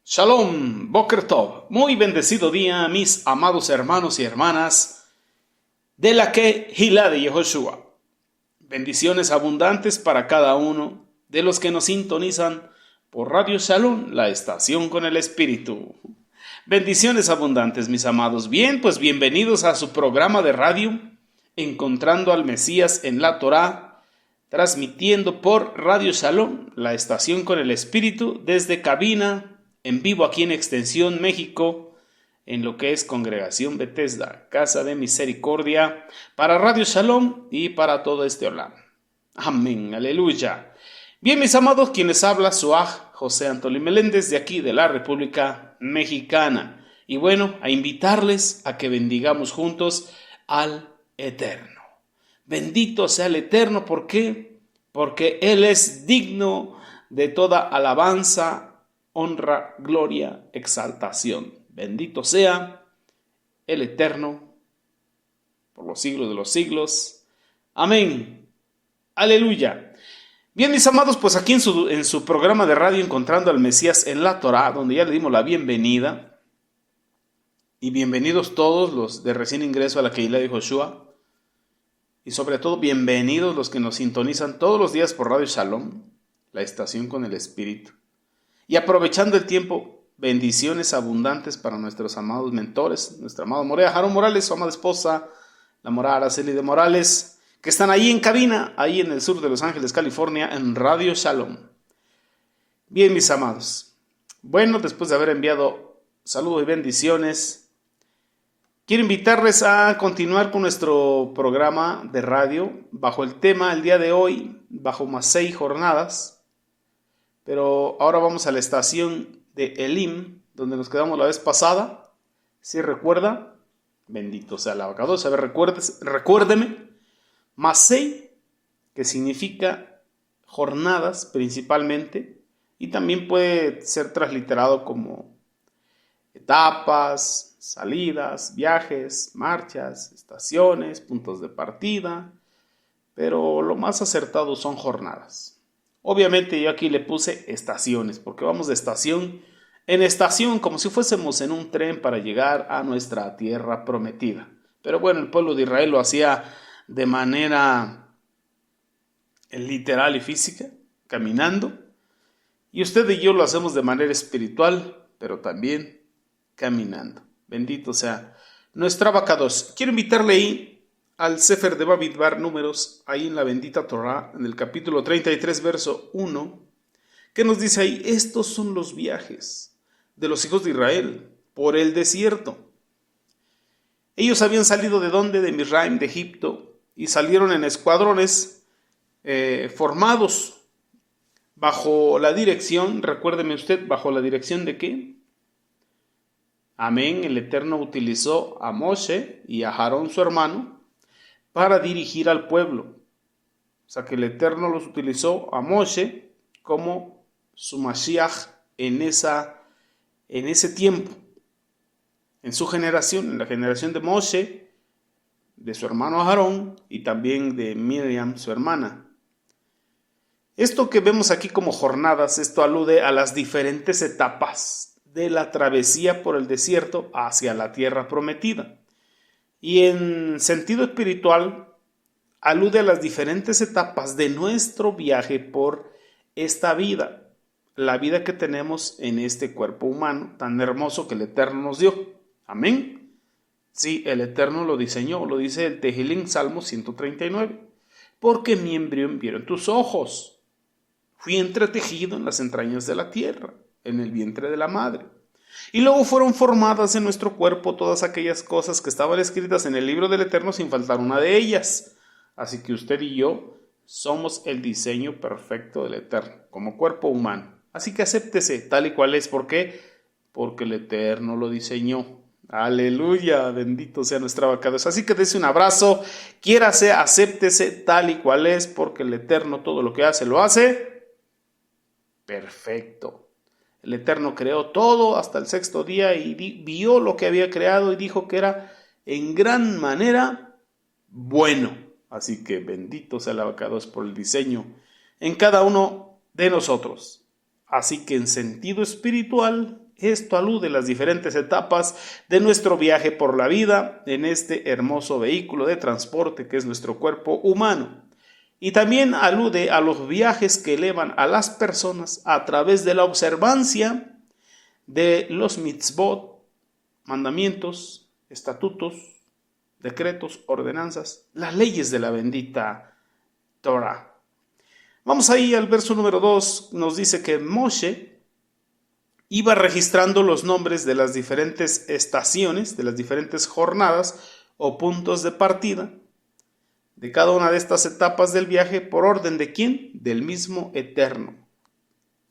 Shalom, Boker Tov, muy bendecido día, mis amados hermanos y hermanas de la Kehilá de Yehoshua. Bendiciones abundantes para cada uno de los que nos sintonizan por Radio Shalom, la estación con el Espíritu. Bendiciones abundantes, mis amados. Bien, pues bienvenidos a su programa de radio, Encontrando al Mesías en la Torá, transmitiendo por Radio Shalom, la estación con el Espíritu, desde cabina, en vivo aquí en Extensión, México, en lo que es Congregación Bethesda, Casa de Misericordia, para Radio Shalom y para todo este Olam. Amén, aleluya. Bien, mis amados, quienes habla Suaj José Antolín Meléndez, de aquí de la República Mexicana. Y bueno, a invitarles a que bendigamos juntos al Eterno. Bendito sea el Eterno, ¿por qué? Porque Él es digno de toda alabanza, honra, gloria, exaltación. Bendito sea el Eterno por los siglos de los siglos. Amén. Aleluya. Bien, mis amados, pues aquí en su programa de radio Encontrando al Mesías en la Torá, donde ya le dimos la bienvenida, y bienvenidos todos los de recién ingreso a la Kehilá de Yehoshua, y sobre todo bienvenidos los que nos sintonizan todos los días por Radio Shalom, la estación con el Espíritu. Y aprovechando el tiempo, bendiciones abundantes para nuestros amados mentores, nuestra amada Morea Jarón Morales, su amada esposa, la morada Araceli de Morales, que están ahí en cabina, ahí en el sur de Los Ángeles, California, en Radio Shalom. Bien, mis amados. Bueno, después de haber enviado saludos y bendiciones, quiero invitarles a continuar con nuestro programa de radio bajo el tema el día de hoy, bajo más 6 jornadas. Pero ahora vamos a la estación de Elim, donde nos quedamos la vez pasada. ¿Sí recuerda? Bendito sea el abacados. A ver, recuérdeme. Masei, que significa jornadas principalmente, y también puede ser transliterado como etapas, salidas, viajes, marchas, estaciones, puntos de partida, pero lo más acertado son jornadas. Obviamente yo aquí le puse estaciones, porque vamos de estación en estación, como si fuésemos en un tren para llegar a nuestra tierra prometida. Pero bueno, el pueblo de Israel lo hacía de manera literal y física, caminando. Y usted y yo lo hacemos de manera espiritual, pero también caminando. Bendito sea nuestro abacados. Quiero invitarle ahí al Sefer de Bamidbar, Números, ahí en la bendita Torá, en el capítulo 33, verso 1, que nos dice ahí: estos son los viajes de los hijos de Israel por el desierto. Ellos habían salido ¿de dónde? De Misraim, de Egipto, y salieron en escuadrones formados bajo la dirección, recuérdeme usted, ¿bajo la dirección de qué? Amén, el Eterno utilizó a Moshe y a Aarón su hermano para dirigir al pueblo. O sea que el Eterno los utilizó a Moshe como su Mashiach en ese tiempo, en su generación, en la generación de Moshe, de su hermano Aarón y también de Miriam, su hermana. Esto que vemos aquí como jornadas, esto alude a las diferentes etapas de la travesía por el desierto hacia la tierra prometida. Y en sentido espiritual, alude a las diferentes etapas de nuestro viaje por esta vida, la vida que tenemos en este cuerpo humano tan hermoso que el Eterno nos dio. Amén. Sí, el Eterno lo diseñó, lo dice el Tehilín, Salmo 139. Porque mi embrión vieron tus ojos, fui entretejido en las entrañas de la tierra, en el vientre de la madre. Y luego fueron formadas en nuestro cuerpo todas aquellas cosas que estaban escritas en el libro del Eterno sin faltar una de ellas. Así que usted y yo somos el diseño perfecto del Eterno, como cuerpo humano. Así que acéptese tal y cual es. ¿Por qué? Porque el Eterno lo diseñó. Aleluya, bendito sea nuestra abacados. Así que dese un abrazo, quiérase, acéptese tal y cual es, porque el Eterno todo lo que hace, lo hace perfecto. El Eterno creó todo hasta el sexto día y vio lo que había creado y dijo que era en gran manera bueno. Así que bendito sea el abacados por el diseño en cada uno de nosotros. Así que en sentido espiritual, Esto alude a las diferentes etapas de nuestro viaje por la vida en este hermoso vehículo de transporte que es nuestro cuerpo humano. Y también alude a los viajes que elevan a las personas a través de la observancia de los mitzvot, mandamientos, estatutos, decretos, ordenanzas, las leyes de la bendita Torah. Vamos ahí al verso número 2, nos dice que Moshe iba registrando los nombres de las diferentes estaciones, de las diferentes jornadas o puntos de partida de cada una de estas etapas del viaje por orden de ¿quién? Del mismo Eterno,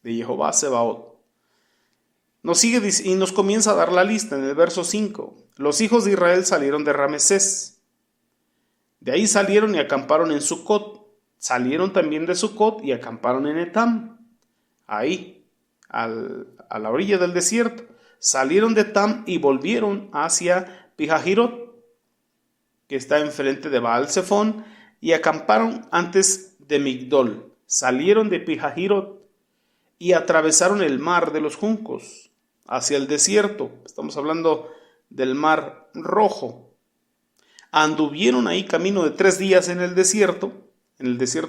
de Jehová Sebaot. Nos sigue y nos comienza a dar la lista en el verso 5. Los hijos de Israel salieron de Ramesés. De ahí salieron y acamparon en Sucot. Salieron también de Sucot y acamparon en Etam. Ahí, a la orilla del desierto. Salieron de Etam y volvieron hacia Pijahirot, que está enfrente de Baal Zephón, y acamparon antes de Migdol. Salieron de Pijahirot y atravesaron el mar de los juncos hacia el desierto. Estamos hablando del mar Rojo. Anduvieron ahí camino de 3 días en el desierto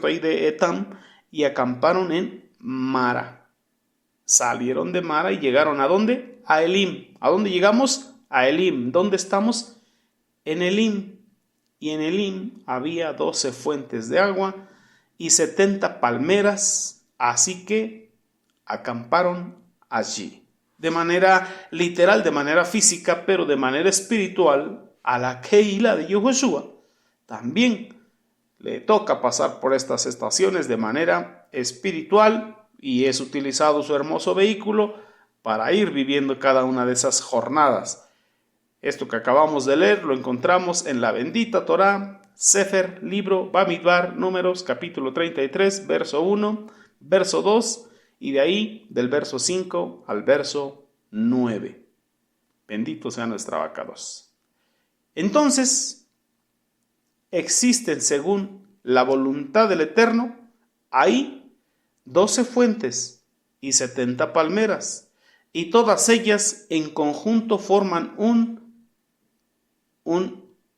ahí de Etam, y acamparon en Mara. Salieron de Mara y llegaron ¿a dónde? A Elim. ¿A dónde llegamos? A Elim. ¿Dónde estamos? En Elim. Y en Elim había 12 fuentes de agua y 70 palmeras, así que acamparon allí. De manera literal, de manera física, pero de manera espiritual, a la Keilah de Yehoshua también le toca pasar por estas estaciones de manera espiritual, y es utilizado su hermoso vehículo para ir viviendo cada una de esas jornadas. Esto que acabamos de leer lo encontramos en la bendita Torah, Sefer, libro, Bamidbar, Números, capítulo 33, verso 1, verso 2, y de ahí del verso 5 al verso 9. Bendito sea nuestra abacados. Entonces, existen según la voluntad del Eterno, ahí 12 fuentes y 70 palmeras, y todas ellas en conjunto forman un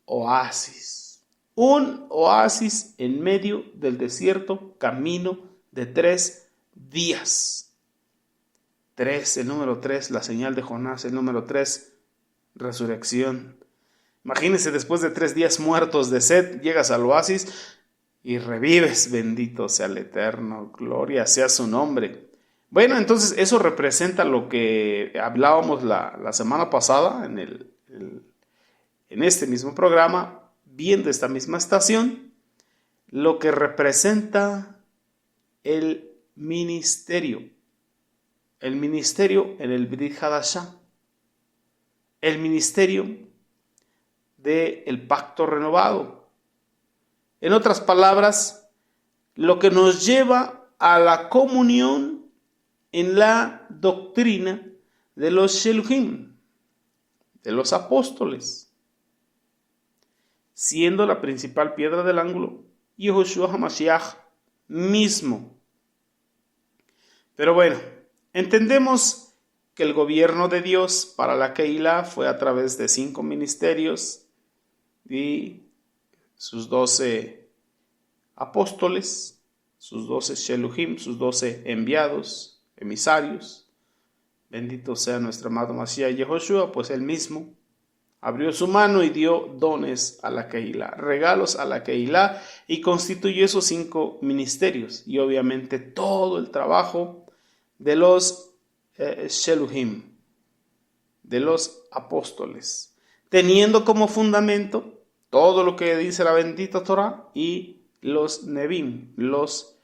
oasis en medio del desierto, camino de 3 días. 3, el número 3, la señal de Jonás, el número 3, resurrección. Imagínense, después de 3 días muertos de sed, llegas al oasis y revives. Bendito sea el Eterno, gloria sea su nombre. Bueno, entonces eso representa lo que hablábamos la semana pasada en este mismo programa, viendo esta misma estación, lo que representa el ministerio en el Brit Hadashah, el ministerio del pacto renovado. En otras palabras, lo que nos lleva a la comunión en la doctrina de los Sheluhim, de los apóstoles, siendo la principal piedra del ángulo Yehoshua HaMashiach mismo. Pero bueno, entendemos que el gobierno de Dios para la Keilah fue a través de 5 ministerios y sus 12 apóstoles, sus 12 Sheluhim, sus 12 enviados, emisarios. Bendito sea nuestro amado Mashiach Yehoshua, pues él mismo abrió su mano y dio dones a la Keilah, regalos a la Keilah, y constituyó esos 5 ministerios y obviamente todo el trabajo de los Sheluhim, de los apóstoles, teniendo como fundamento todo lo que dice la bendita Torah y los Nebim, los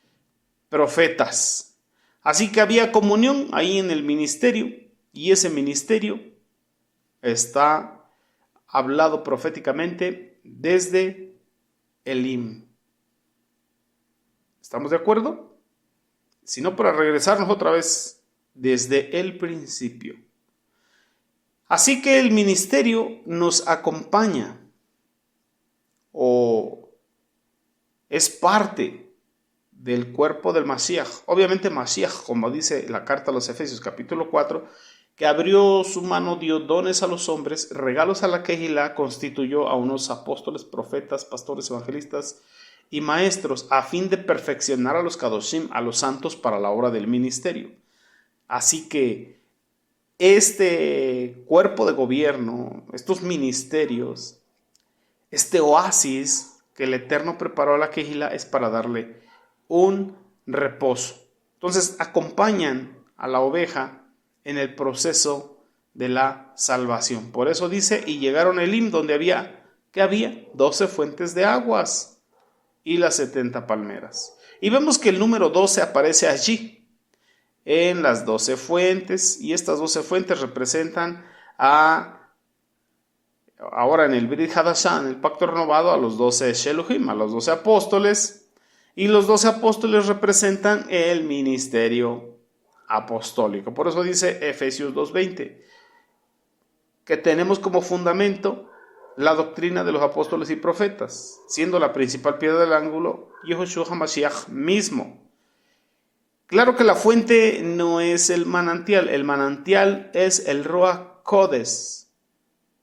profetas. Así que había comunión ahí en el ministerio, y ese ministerio está hablado proféticamente desde Elim. ¿Estamos de acuerdo? Si no, para regresarnos otra vez desde el principio. Así que el ministerio nos acompaña o es parte del cuerpo del Mashiach. Obviamente Mashiach, como dice la carta a los Efesios capítulo 4, que abrió su mano, dio dones a los hombres, regalos a la Kehilá, constituyó a unos apóstoles, profetas, pastores, evangelistas y maestros, a fin de perfeccionar a los Kadoshim, a los santos, para la obra del ministerio. Así que este cuerpo de gobierno, estos ministerios, este oasis que el Eterno preparó a la Kehilá es para darle un reposo. Entonces acompañan a la oveja en el proceso de la salvación. Por eso dice, y llegaron a Elim, donde había 12 fuentes de aguas y las 70 palmeras. Y vemos que el número 12 aparece allí, en las 12 fuentes, y estas 12 fuentes representan ahora en el Brit Hadashah, en el pacto renovado, a los 12 Sheluhim, a los 12 apóstoles, y los 12 apóstoles representan el ministerio apostólico. Por eso dice Efesios 2:20, que tenemos como fundamento la doctrina de los apóstoles y profetas, siendo la principal piedra del ángulo Yehoshua HaMashiach mismo. Claro que la fuente no es el manantial es el Ruach Kodes.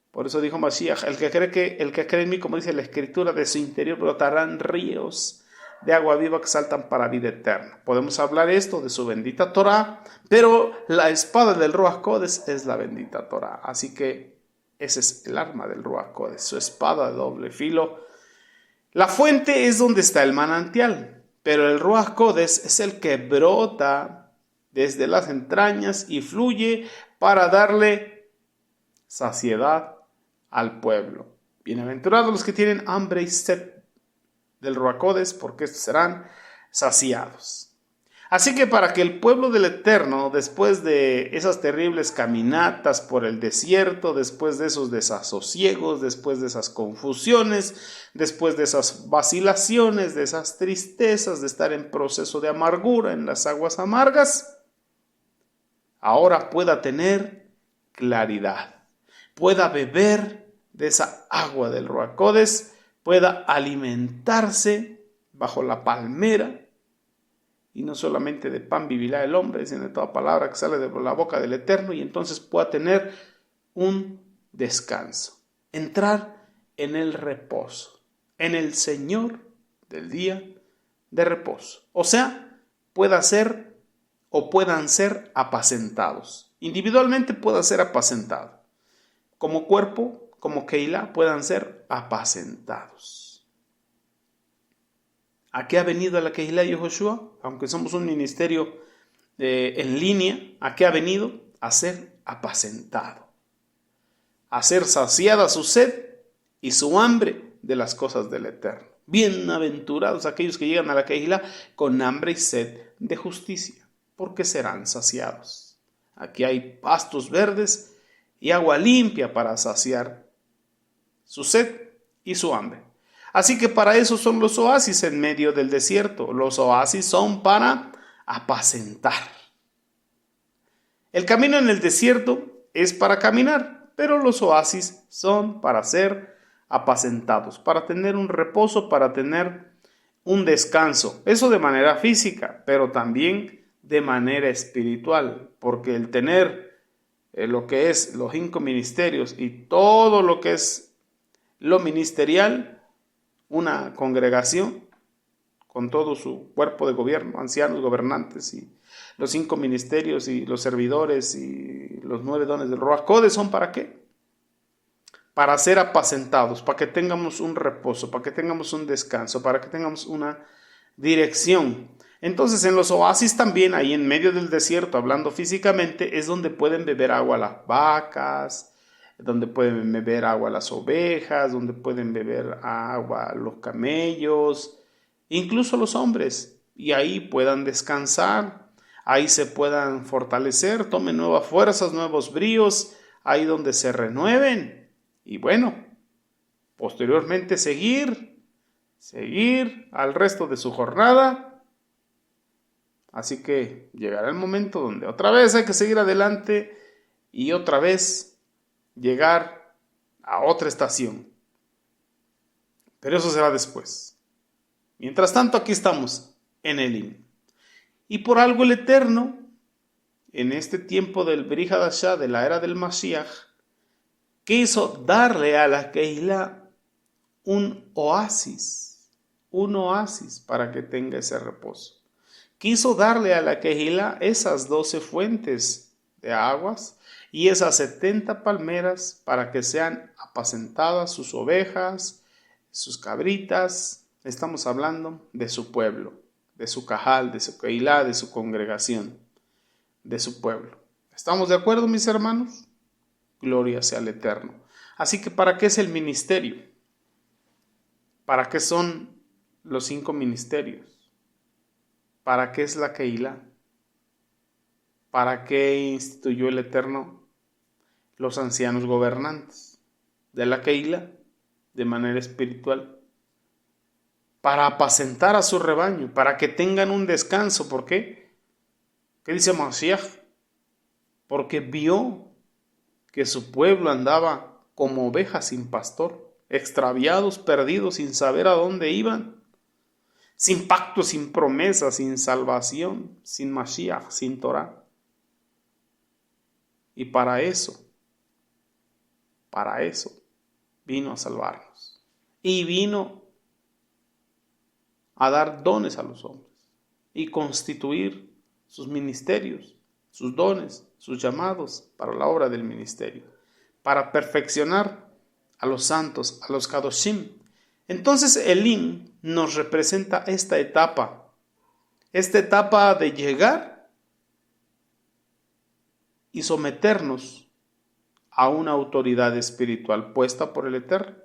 Por eso dijo Mashiach, el que cree en mí, como dice la escritura, de su interior brotarán ríos de agua viva que saltan para vida eterna. Podemos hablar esto de su bendita Torah, pero la espada del Ruach Kodes es la bendita Torah. Así que ese es el arma del Ruach Kodes, su espada de doble filo. La fuente es donde está el manantial, pero el Ruach Kodes es el que brota desde las entrañas y fluye para darle saciedad al pueblo. Bienaventurados los que tienen hambre y sed del Ruach Kodes, porque estos serán saciados. Así que para que el pueblo del Eterno, después de esas terribles caminatas por el desierto, después de esos desasosiegos, después de esas confusiones, después de esas vacilaciones, de esas tristezas, de estar en proceso de amargura en las aguas amargas, ahora pueda tener claridad, pueda beber de esa agua del Ruach Kodes, pueda alimentarse bajo la palmera, y no solamente de pan vivirá el hombre, sino de toda palabra que sale de la boca del Eterno, y entonces pueda tener un descanso, entrar en el reposo, en el Señor del día de reposo. O sea, puedan ser apacentados. Individualmente pueda ser apacentado. Como cuerpo, como Keilah, puedan ser apacentados. ¿A qué ha venido la Kehilá Yehoshua? Aunque somos un ministerio en línea, ¿a qué ha venido? A ser apacentado, a ser saciada su sed y su hambre de las cosas del Eterno. Bienaventurados aquellos que llegan a la Kehilá con hambre y sed de justicia, porque serán saciados. Aquí hay pastos verdes y agua limpia para saciar su sed y su hambre. Así que para eso son los oasis en medio del desierto. Los oasis son para apacentar. El camino en el desierto es para caminar, pero los oasis son para ser apacentados, para tener un reposo, para tener un descanso. Eso de manera física, pero también de manera espiritual, porque el tener lo que es los 5 ministerios y todo lo que es lo ministerial, una congregación con todo su cuerpo de gobierno, ancianos, gobernantes y los 5 ministerios y los servidores y los 9 dones del Ruach Kodes, ¿son para qué? Para ser apacentados, para que tengamos un reposo, para que tengamos un descanso, para que tengamos una dirección. Entonces en los oasis también, ahí en medio del desierto, hablando físicamente, es donde pueden beber agua las vacas, donde pueden beber agua las ovejas, donde pueden beber agua los camellos, incluso los hombres, y ahí puedan descansar, ahí se puedan fortalecer, tomen nuevas fuerzas, nuevos bríos, ahí donde se renueven, y bueno, posteriormente seguir al resto de su jornada. Así que llegará el momento donde otra vez hay que seguir adelante y otra vez llegar a otra estación. Pero eso será después. Mientras tanto, aquí estamos en Elim. Y por algo el Eterno en este tiempo del Brit Hadashah, de la era del Mashiach, quiso darle a la Kehilá un oasis para que tenga ese reposo. Quiso darle a la Kehilá esas 12 fuentes de aguas y esas 70 palmeras para que sean apacentadas sus ovejas, sus cabritas. Estamos hablando de su pueblo, de su cajal, de su Kehilá, de su congregación, de su pueblo. ¿Estamos de acuerdo, mis hermanos? Gloria sea al Eterno. Así que, ¿para qué es el ministerio? ¿Para qué son los 5 ministerios? ¿Para qué es la Kehilá? ¿Para qué instituyó el Eterno los ancianos gobernantes de la Kehilá de manera espiritual? Para apacentar a su rebaño, para que tengan un descanso. ¿Por qué? ¿Qué dice Mashiach? Porque vio que su pueblo andaba como ovejas sin pastor, extraviados, perdidos, sin saber a dónde iban, sin pacto, sin promesa, sin salvación, sin Mashiach, sin Torah. Y para eso vino a salvarnos. Y vino a dar dones a los hombres y constituir sus ministerios, sus dones, sus llamados para la obra del ministerio, para perfeccionar a los santos, a los Kadoshim. Entonces Elim nos representa esta etapa de llegar y someternos a una autoridad espiritual puesta por el Eterno.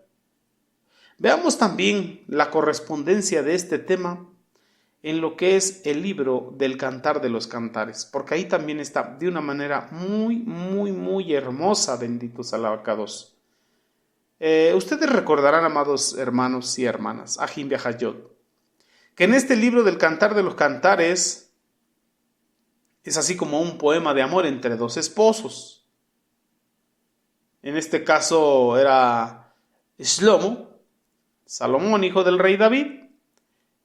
Veamos también la correspondencia de este tema en lo que es el libro del Cantar de los Cantares, porque ahí también está de una manera muy hermosa, benditos alabacados. Ustedes recordarán, amados hermanos y hermanas, Ajim Behayot, que en este libro del Cantar de los Cantares es así como un poema de amor entre 2 esposos. En este caso era Shlomo, Salomón, hijo del rey David,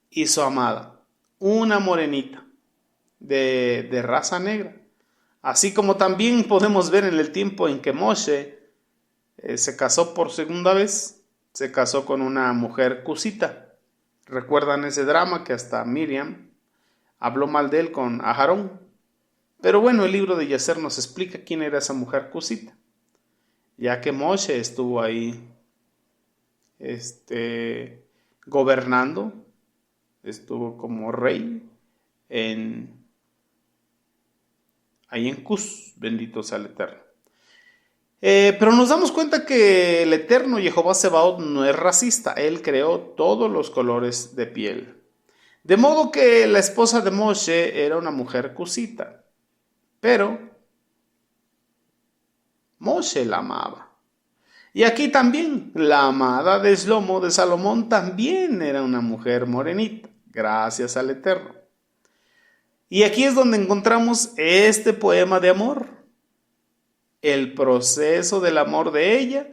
y su amada, una morenita de raza negra. Así como también podemos ver en el tiempo en que Moshe se casó por segunda vez, se casó con una mujer cusita. ¿Recuerdan ese drama que hasta Miriam habló mal de él con Aarón? Pero bueno, el libro de Yacer nos explica quién era esa mujer cusita, ya que Moshe estuvo ahí gobernando, estuvo como rey ahí en Cus, bendito sea el Eterno. Pero nos damos cuenta que el Eterno Jehová Sebaot no es racista. Él creó todos los colores de piel. De modo que la esposa de Moshe era una mujer cusita. Pero Moshe la amaba. Y aquí también la amada de Shlomo, de Salomón, también era una mujer morenita. Gracias al Eterno. Y aquí es donde encontramos este poema de amor, el proceso del amor de ella,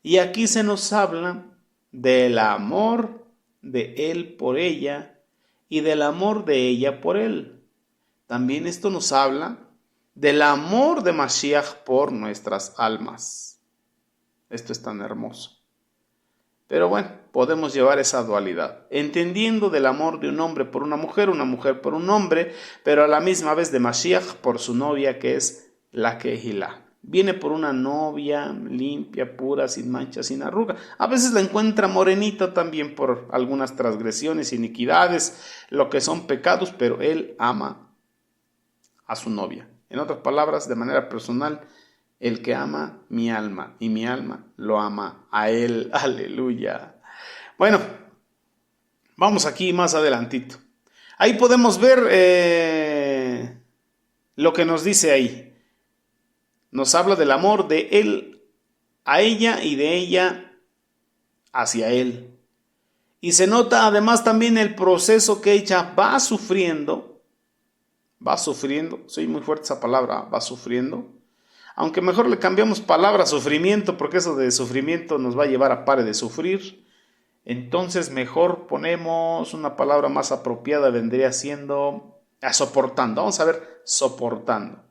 y aquí se nos habla del amor de él por ella y del amor de ella por él. También esto nos habla del amor de Mashiach por nuestras almas. Esto es tan hermoso. Pero bueno, podemos llevar esa dualidad, entendiendo del amor de un hombre por una mujer por un hombre, pero a la misma vez de Mashiach por su novia, que es la Kehilá. Viene por una novia limpia, pura, sin mancha, sin arruga. A veces la encuentra morenita también por algunas transgresiones, iniquidades, lo que son pecados, pero él ama a su novia. En otras palabras, de manera personal, el que ama mi alma y mi alma lo ama a él. Aleluya. Bueno, vamos aquí más adelantito. Ahí podemos ver lo que nos dice ahí. Nos habla del amor de él a ella y de ella hacia él. Y se nota además también el proceso que ella va sufriendo. Soy muy fuerte esa palabra, va sufriendo. Aunque mejor le cambiamos palabra sufrimiento, porque eso de sufrimiento nos va a llevar a pare de sufrir. Entonces mejor ponemos una palabra más apropiada, vendría siendo soportando. Vamos a ver, soportando.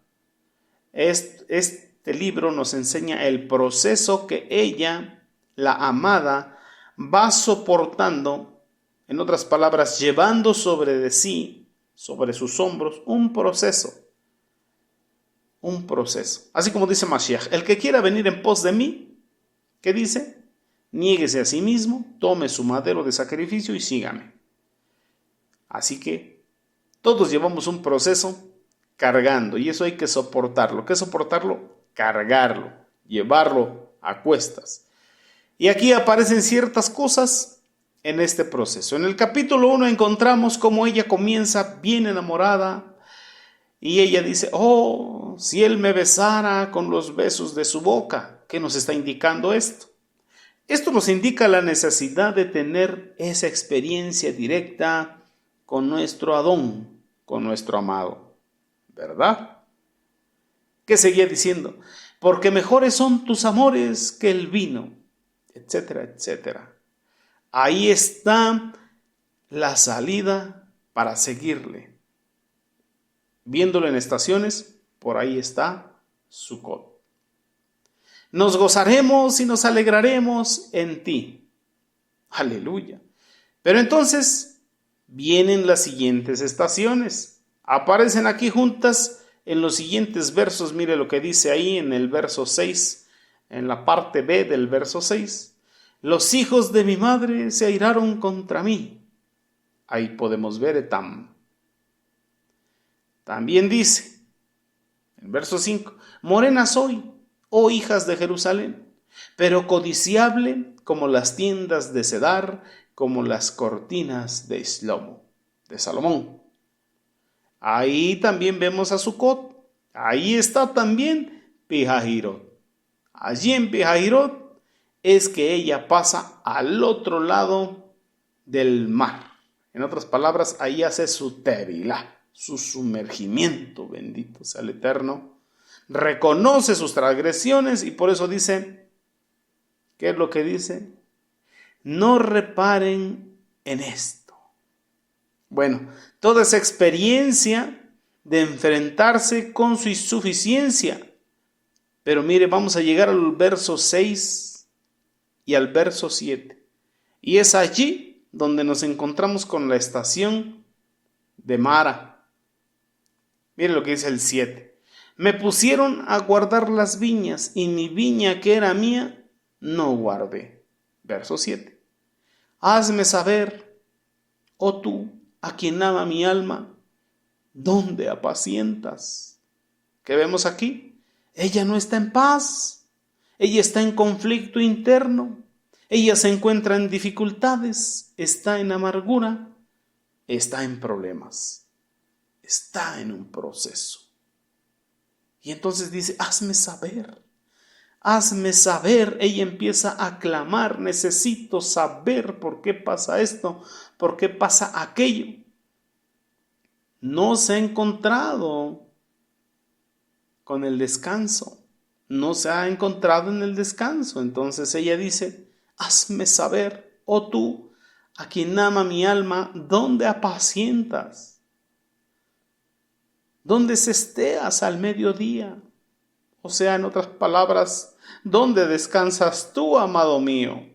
Este libro nos enseña el proceso que ella, la amada, va soportando, en otras palabras, llevando sobre de sí, sobre sus hombros, un proceso. Así como dice Mashiach, el que quiera venir en pos de mí, ¿qué dice? Niéguese a sí mismo, tome su madero de sacrificio y sígame. Así que todos llevamos un proceso cargando, y eso hay que soportarlo. ¿Qué es soportarlo? Cargarlo, llevarlo a cuestas. Y aquí aparecen ciertas cosas en este proceso. En el capítulo 1 encontramos cómo ella comienza bien enamorada, y ella dice, oh, si él me besara con los besos de su boca. ¿Qué nos está indicando esto? Esto nos indica la necesidad de tener esa experiencia directa con nuestro Adón, con nuestro amado, ¿verdad? ¿Qué seguía diciendo? Porque mejores son tus amores que el vino, etcétera, etcétera. Ahí está la salida para seguirle. Viéndolo en estaciones, por ahí está Sukkot. Nos gozaremos y nos alegraremos en ti. Aleluya. Pero entonces vienen las siguientes estaciones. Aparecen aquí juntas en los siguientes versos. Mire lo que dice ahí en el verso 6, en la parte B del verso 6. Los hijos de mi madre se airaron contra mí. Ahí podemos ver Etam. También dice, en verso 5, morena soy, oh hijas de Jerusalén, pero codiciable como las tiendas de Cedar, como las cortinas de Salomón. Ahí también vemos a Sucot. Ahí está también Pihahirot. Allí en Pihahirot es que ella pasa al otro lado del mar. En otras palabras, ahí hace su tevilá, su sumergimiento, bendito sea el Eterno. Reconoce sus transgresiones y por eso dice, ¿qué es lo que dice? No reparen en esto. Bueno, toda esa experiencia de enfrentarse con su insuficiencia. Pero mire, vamos a llegar al verso 6 y al verso 7. Y es allí donde nos encontramos con la estación de Mara. Mire lo que dice el 7. Me pusieron a guardar las viñas y mi viña que era mía no guardé. Verso 7. Hazme saber, oh tú, a quien ama mi alma, ¿dónde apacientas? ¿Qué vemos aquí? Ella no está en paz. Ella está en conflicto interno. Ella se encuentra en dificultades. Está en amargura. Está en problemas. Está en un proceso. Y entonces dice, hazme saber. Hazme saber. Ella empieza a clamar, necesito saber por qué pasa esto, por qué pasa aquello. No se ha encontrado con el descanso. No se ha encontrado en el descanso. Entonces ella dice, hazme saber, oh tú, a quien ama mi alma, ¿dónde apacientas? ¿Dónde cesteas al mediodía? O sea, en otras palabras, ¿dónde descansas tú, amado mío?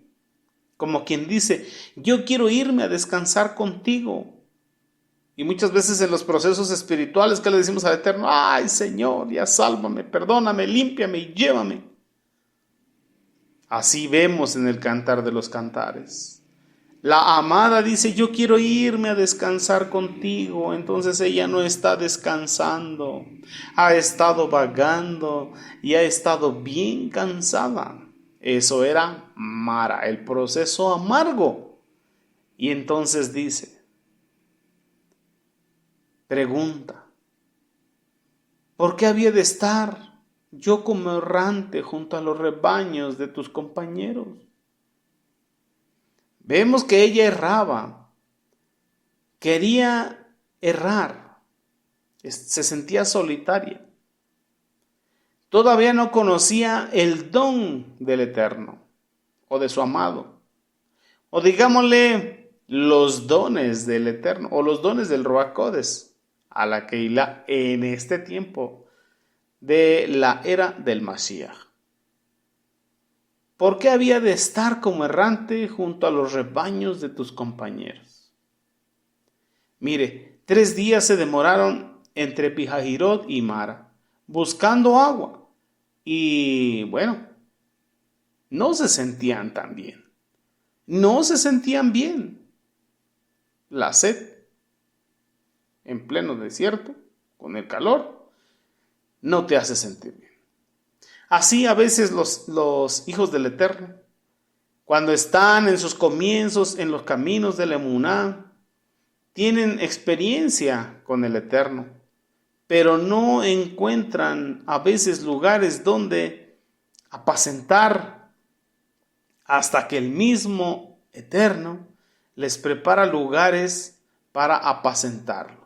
Como quien dice, yo quiero irme a descansar contigo. Y muchas veces en los procesos espirituales, ¿qué le decimos al Eterno? Ay, Señor, ya sálvame, perdóname, límpiame y llévame. Así vemos en el Cantar de los Cantares. La amada dice, yo quiero irme a descansar contigo. Entonces ella no está descansando. Ha estado vagando y ha estado bien cansada. Eso era Mara, el proceso amargo. Y entonces dice, pregunta, ¿por qué había de estar yo como errante junto a los rebaños de tus compañeros? Vemos que ella erraba, quería errar, se sentía solitaria. Todavía no conocía el don del Eterno o de su amado. O digámosle los dones del Eterno o los dones del Ruach Kodesh a la Keilah en este tiempo de la era del Mashiach. ¿Por qué había de estar como errante junto a los rebaños de tus compañeros? Mire, 3 días se demoraron entre Pijahirot y Mara, buscando agua. Y bueno, no se sentían tan bien. No se sentían bien. La sed, en pleno desierto, con el calor, no te hace sentir bien. Así a veces los hijos del Eterno, cuando están en sus comienzos en los caminos de la emuná, tienen experiencia con el Eterno, pero no encuentran a veces lugares donde apacentar hasta que el mismo Eterno les prepara lugares para apacentarlos.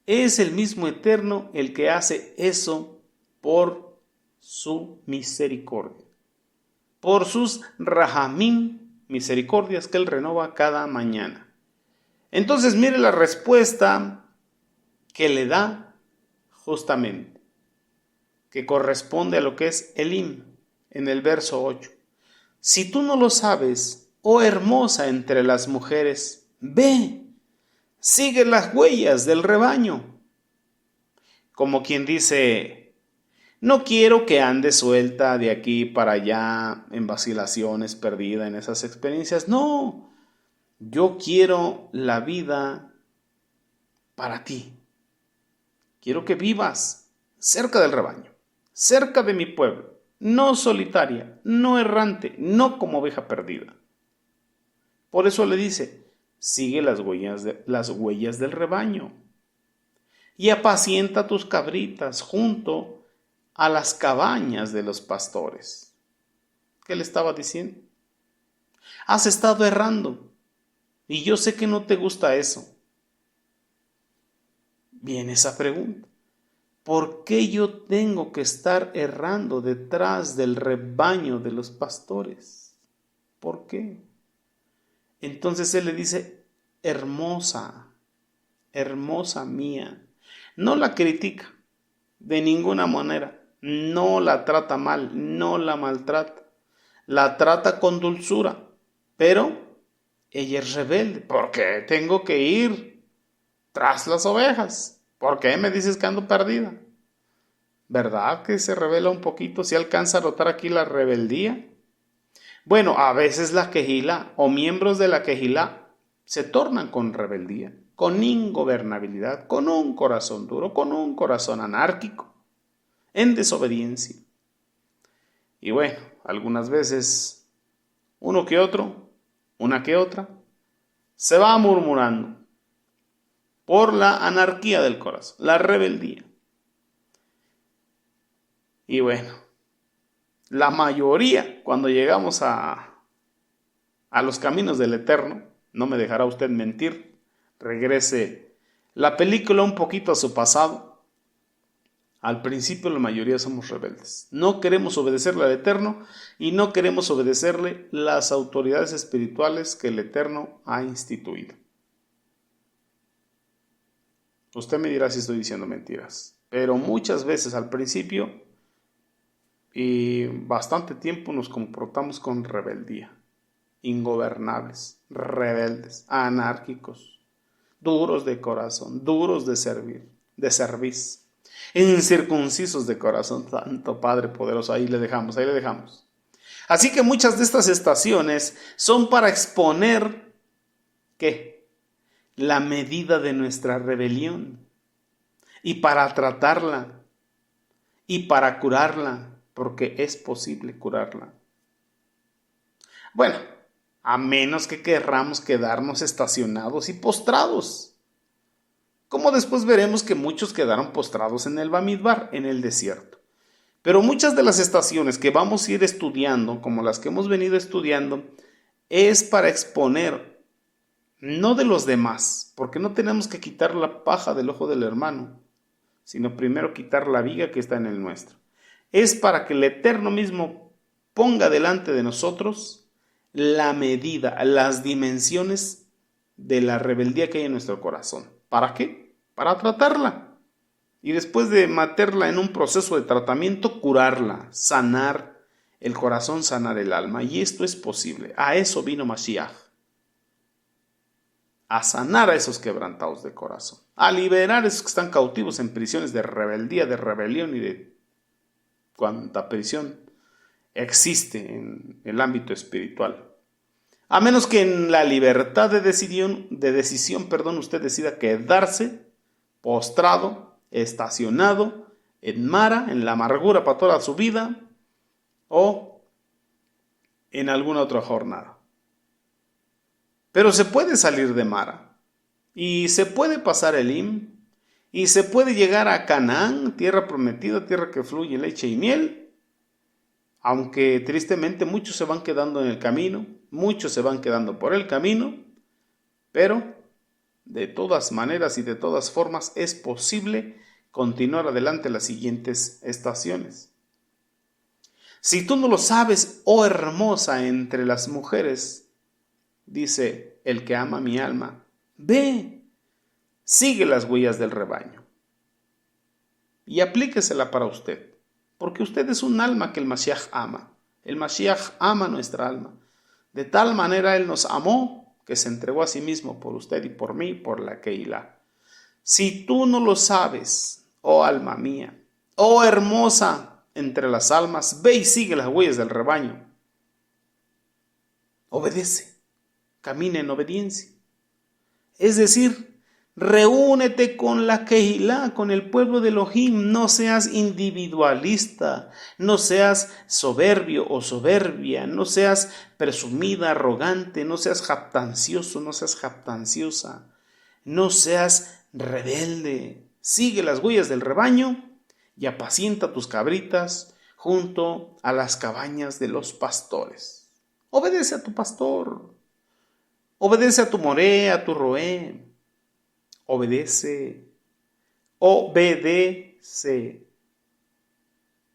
Es el mismo Eterno el que hace eso por su misericordia, por sus rahamim, misericordias que Él renova cada mañana. Entonces mire la respuesta que le da justamente, que corresponde a lo que es Elim en el verso 8. Si tú no lo sabes, oh hermosa entre las mujeres, ve, sigue las huellas del rebaño. Como quien dice, no quiero que ande suelta de aquí para allá en vacilaciones, perdida en esas experiencias. No, yo quiero la vida para ti. Quiero que vivas cerca del rebaño, cerca de mi pueblo, no solitaria, no errante, no como oveja perdida. Por eso le dice, sigue las huellas del rebaño y apacienta tus cabritas junto a las cabañas de los pastores. ¿Qué le estaba diciendo? Has estado errando y yo sé que no te gusta eso. Viene esa pregunta. ¿Por qué yo tengo que estar errando detrás del rebaño de los pastores? ¿Por qué? Entonces él le dice, hermosa, hermosa mía. No la critica de ninguna manera. No la trata mal, no la maltrata. La trata con dulzura. Pero ella es rebelde. ¿Por qué tengo que ir tras las ovejas? ¿Por qué me dices que ando perdida? ¿Verdad que se revela un poquito? ¿Si alcanza a notar aquí la rebeldía? Bueno, a veces la quejilá o miembros de la quejilá se tornan con rebeldía, con ingobernabilidad, con un corazón duro, con un corazón anárquico, en desobediencia. Y bueno, algunas veces uno que otro, una que otra, se va murmurando por la anarquía del corazón, la rebeldía. Y bueno, la mayoría, cuando llegamos a los caminos del Eterno, no me dejará usted mentir, regrese la película un poquito a su pasado. Al principio la mayoría somos rebeldes. No queremos obedecerle al Eterno y no queremos obedecerle las autoridades espirituales que el Eterno ha instituido. Usted me dirá si estoy diciendo mentiras, pero muchas veces al principio y bastante tiempo nos comportamos con rebeldía, ingobernables, rebeldes, anárquicos, duros de corazón, duros de servir, incircuncisos de corazón. Santo Padre poderoso, ahí le dejamos. Así que muchas de estas estaciones son para exponer, ¿qué? La medida de nuestra rebelión y para tratarla y para curarla, porque es posible curarla. Bueno, a menos que querramos quedarnos estacionados y postrados, como después veremos que muchos quedaron postrados en el Bamidbar, en el desierto. Pero muchas de las estaciones que vamos a ir estudiando, como las que hemos venido estudiando, es para exponer, no de los demás, porque no tenemos que quitar la paja del ojo del hermano, sino primero quitar la viga que está en el nuestro. Es para que el Eterno mismo ponga delante de nosotros la medida, las dimensiones de la rebeldía que hay en nuestro corazón. ¿Para qué? Para tratarla. y después de meterla en un proceso de tratamiento, curarla, sanar el corazón, sanar el alma. Y esto es posible. A eso vino Mashiach. A sanar a esos quebrantados de corazón. A liberar a esos que están cautivos en prisiones de rebeldía, de rebelión y de cuanta prisión existe en el ámbito espiritual. A menos que en la libertad de decisión, usted decida quedarse postrado, estacionado en Mara, en la amargura para toda su vida, o en alguna otra jornada. Pero se puede salir de Mara, y se puede pasar Elim, y se puede llegar a Canaán, tierra prometida, tierra que fluye leche y miel, aunque tristemente muchos se van quedando en el camino, muchos se van quedando por el camino, pero de todas maneras y de todas formas es posible continuar adelante las siguientes estaciones. Si tú no lo sabes, oh hermosa entre las mujeres, dice el que ama mi alma, ve, sigue las huellas del rebaño y aplíquesela para usted. Porque usted es un alma que el Mashiach ama. El Mashiach ama nuestra alma. De tal manera Él nos amó que se entregó a sí mismo por usted y por mí, por la Keilah. Si tú no lo sabes, oh alma mía, oh hermosa entre las almas, ve y sigue las huellas del rebaño. Obedece, camina en obediencia. Es decir, reúnete con la Keilah, con el pueblo de Elohim. No seas individualista, no seas soberbio o soberbia, no seas presumida, arrogante, no seas jactancioso, no seas jactanciosa, no seas rebelde. Sigue las huellas del rebaño y apacienta tus cabritas junto a las cabañas de los pastores. Obedece a tu pastor, obedece a tu moré, a tu roé. Obedece,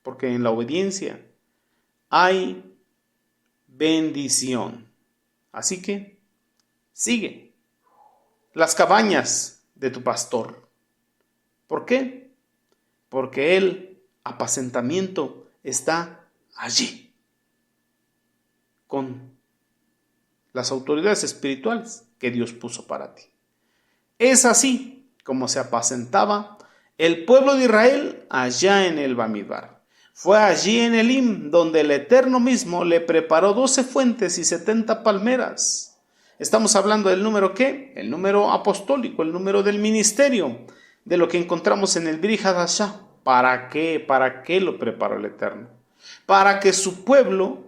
porque en la obediencia hay bendición. Así que sigue las cabañas de tu pastor. ¿Por qué? Porque el apacentamiento está allí, con las autoridades espirituales que Dios puso para ti. Es así como se apacentaba el pueblo de Israel allá en el Bamidbar. Fue allí en Elim donde el Eterno mismo le preparó 12 fuentes y 70 palmeras. Estamos hablando del número ¿qué? El número apostólico, el número del ministerio, de lo que encontramos en el Brit Hadashah. ¿Para qué? ¿Para qué lo preparó el Eterno? Para que su pueblo,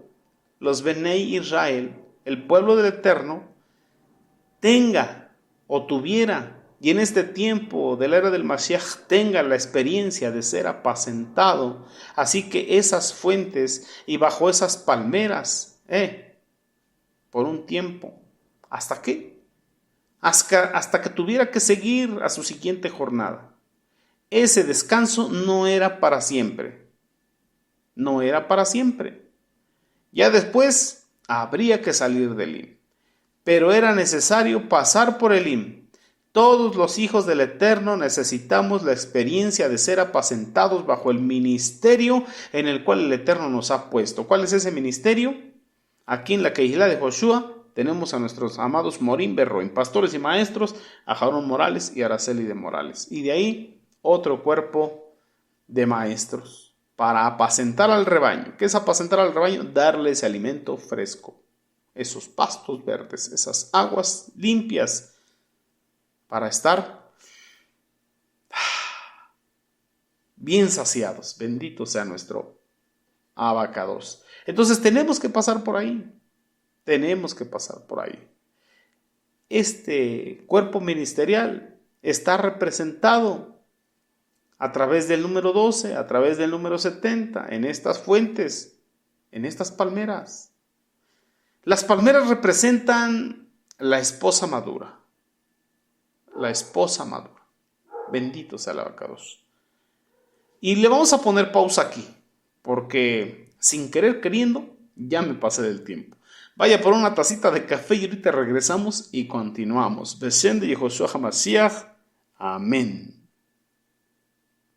los Benei Israel, el pueblo del Eterno, tenga o tuviera, y en este tiempo de la era del Mashiach tenga la experiencia de ser apacentado. Así que esas fuentes y bajo esas palmeras, por un tiempo, ¿hasta qué? Hasta que tuviera que seguir a su siguiente jornada. Ese descanso no era para siempre. No era para siempre. Ya después habría que salir del Elim. Pero era necesario pasar por Elim. Todos los hijos del Eterno necesitamos la experiencia de ser apacentados bajo el ministerio en el cual el Eterno nos ha puesto. ¿Cuál es ese ministerio? Aquí en la Keilah de Joshua tenemos a nuestros amados Morim Berroim, pastores y maestros, a Jaron Morales y Araceli de Morales. Y de ahí otro cuerpo de maestros para apacentar al rebaño. ¿Qué es apacentar al rebaño? Darle ese alimento fresco. Esos pastos verdes, esas aguas limpias, para estar bien saciados. Bendito sea nuestro Abacados. Entonces tenemos que pasar por ahí. Tenemos que pasar por ahí. Este cuerpo ministerial está representado a través del número 12, a través del número 70, en estas fuentes, en estas palmeras. Las palmeras representan la esposa madura. La esposa madura. Bendito sea el Abacados. Y le vamos a poner pausa aquí, porque sin querer queriendo ya me pasé del tiempo. Vaya por una tacita de café y ahorita regresamos y continuamos. Beshem de Yehoshua HaMashiach. Amén.